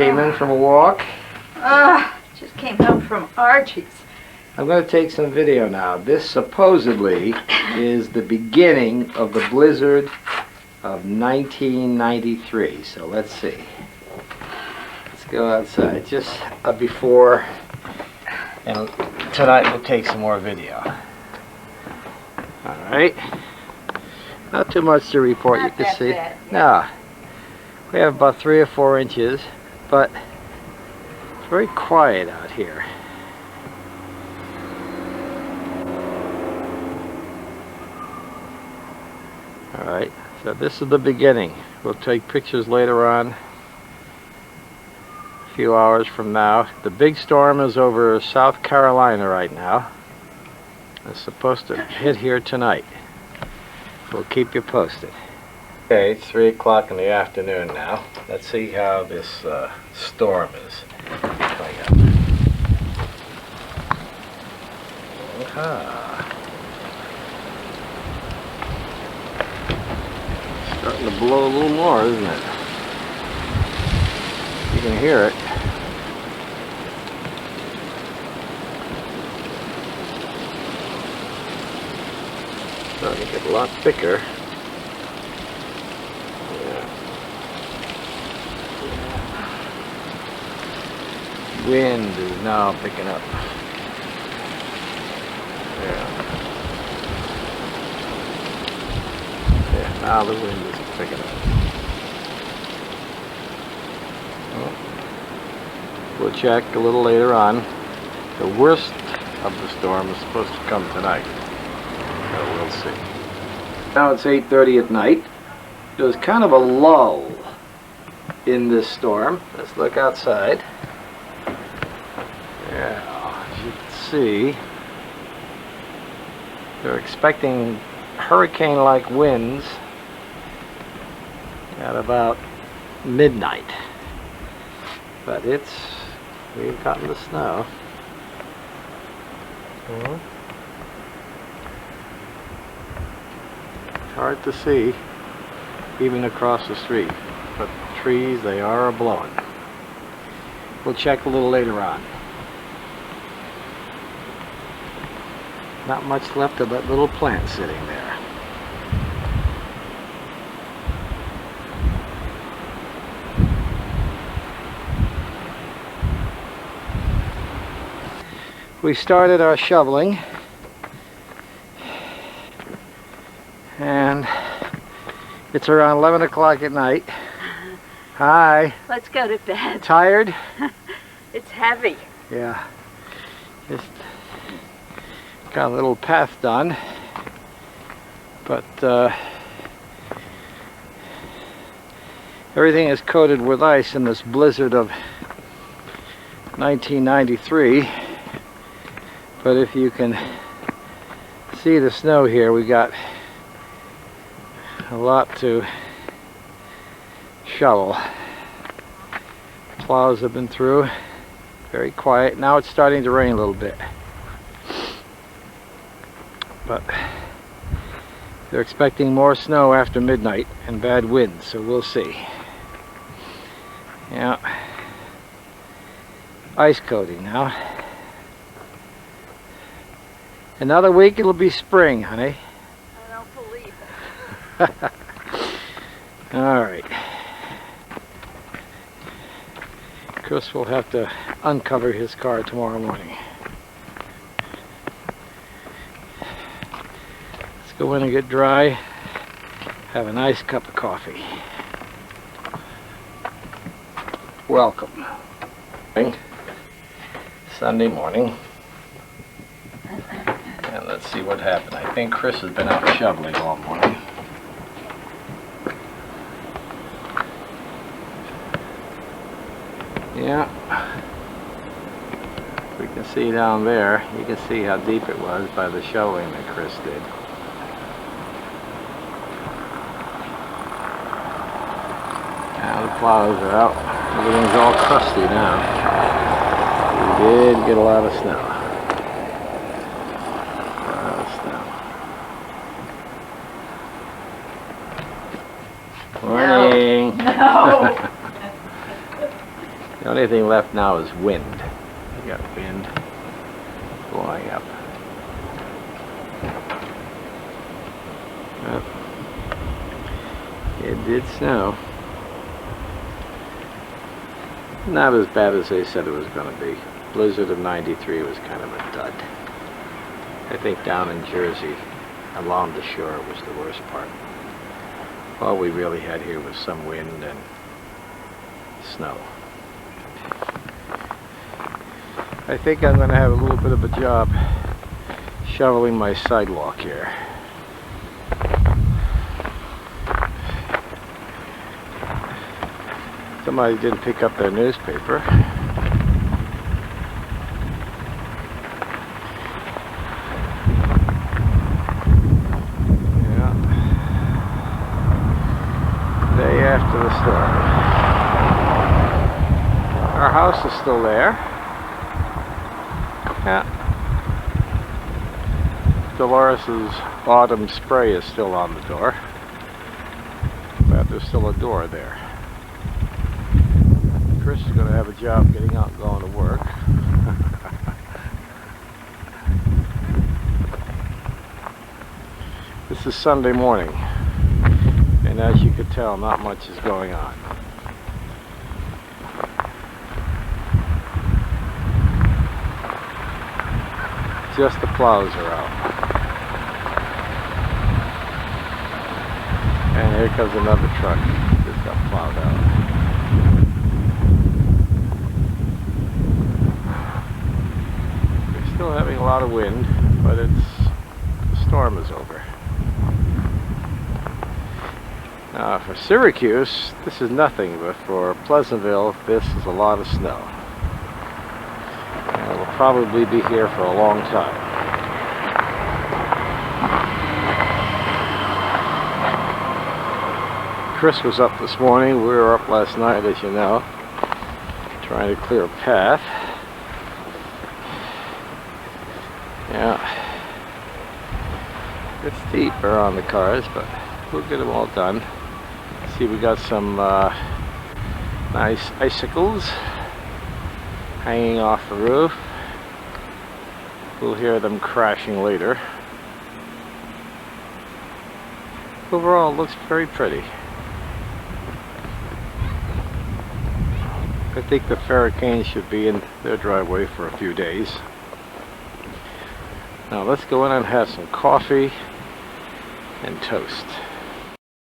Came in from a walk. Just came home from Archie's. I'm going to take some video now. This supposedly is the beginning of the blizzard of 1993. So let's see. Let's go outside just before, and tonight we'll take some more video. All right. Not too much to report. Not you can see. bad, No. We have about 3 or 4 inches, but it's very quiet out here. Alright, so this is the beginning. We'll take pictures later on, a few hours from now. The big storm is over South Carolina right now. It's supposed to hit here tonight. We'll keep you posted. Okay, it's 3 o'clock in the afternoon now. Let's see how this storm is coming up. Starting to blow a little more, isn't it? You can hear it. Starting to get a lot thicker. Wind is now picking up. Yeah, now the wind is picking up. Well, we'll check a little later on. The worst of the storm is supposed to come tonight. So we'll see. Now it's 8:30 at night. There's kind of a lull in this storm. Let's look outside. Yeah, as you can see, they're expecting hurricane-like winds at about midnight. But we've gotten the snow. It's hard to see, even across the street, but the trees, they are blowing. We'll check a little later on. Not much left of that little plant sitting there. We started our shoveling, and it's around 11 o'clock at night. Hi. Let's go to bed. Tired? It's heavy. Yeah. Just got a little path done, but everything is coated with ice in this blizzard of 1993. But if you can see the snow here, we got a lot to shovel. Plows have been through. Very quiet. Now it's starting to rain a little bit. But they're expecting more snow after midnight and bad winds, so we'll see. Yeah. Ice coating now. Another week it'll be spring, honey. I don't believe it. Alright. Chris will have to uncover his car tomorrow morning. Let's go in and get dry. Have a nice cup of coffee. Welcome. Sunday morning. And let's see what happened. I think Chris has been out shoveling all morning. Yeah. We can see down there. You can see how deep it was by the shoveling that Chris did. Now the plows are out. Everything's all crusty now. We did get a lot of snow. Morning. No. The only thing left now is wind. You got wind blowing up. Well, it did snow. Not as bad as they said it was going to be. Blizzard of '93 was kind of a dud. I think down in Jersey, along the shore, was the worst part. All we really had here was some wind and snow. I think I'm going to have a little bit of a job shoveling my sidewalk here. Somebody didn't pick up their newspaper. Yeah. Day after the storm. Our house is still there. Yeah. Dolores's autumn spray is still on the door. But there's still a door there. Chris is going to have a job getting out and going to work. This is Sunday morning, and as you can tell, not much is going on. Just the plows are out. And here comes another truck. Just got plowed out. Still having a lot of wind, but the storm is over. Now for Syracuse, this is nothing, but for Pleasantville, this is a lot of snow. And it will probably be here for a long time. Chris was up this morning. We were up last night, as you know, trying to clear a path. Yeah, it's steep around the cars, but we'll get them all done. See, we got some nice icicles hanging off the roof. We'll hear them crashing later. Overall, it looks very pretty. I think the Hurricanes should be in their driveway for a few days. Now let's go in and have some coffee and toast.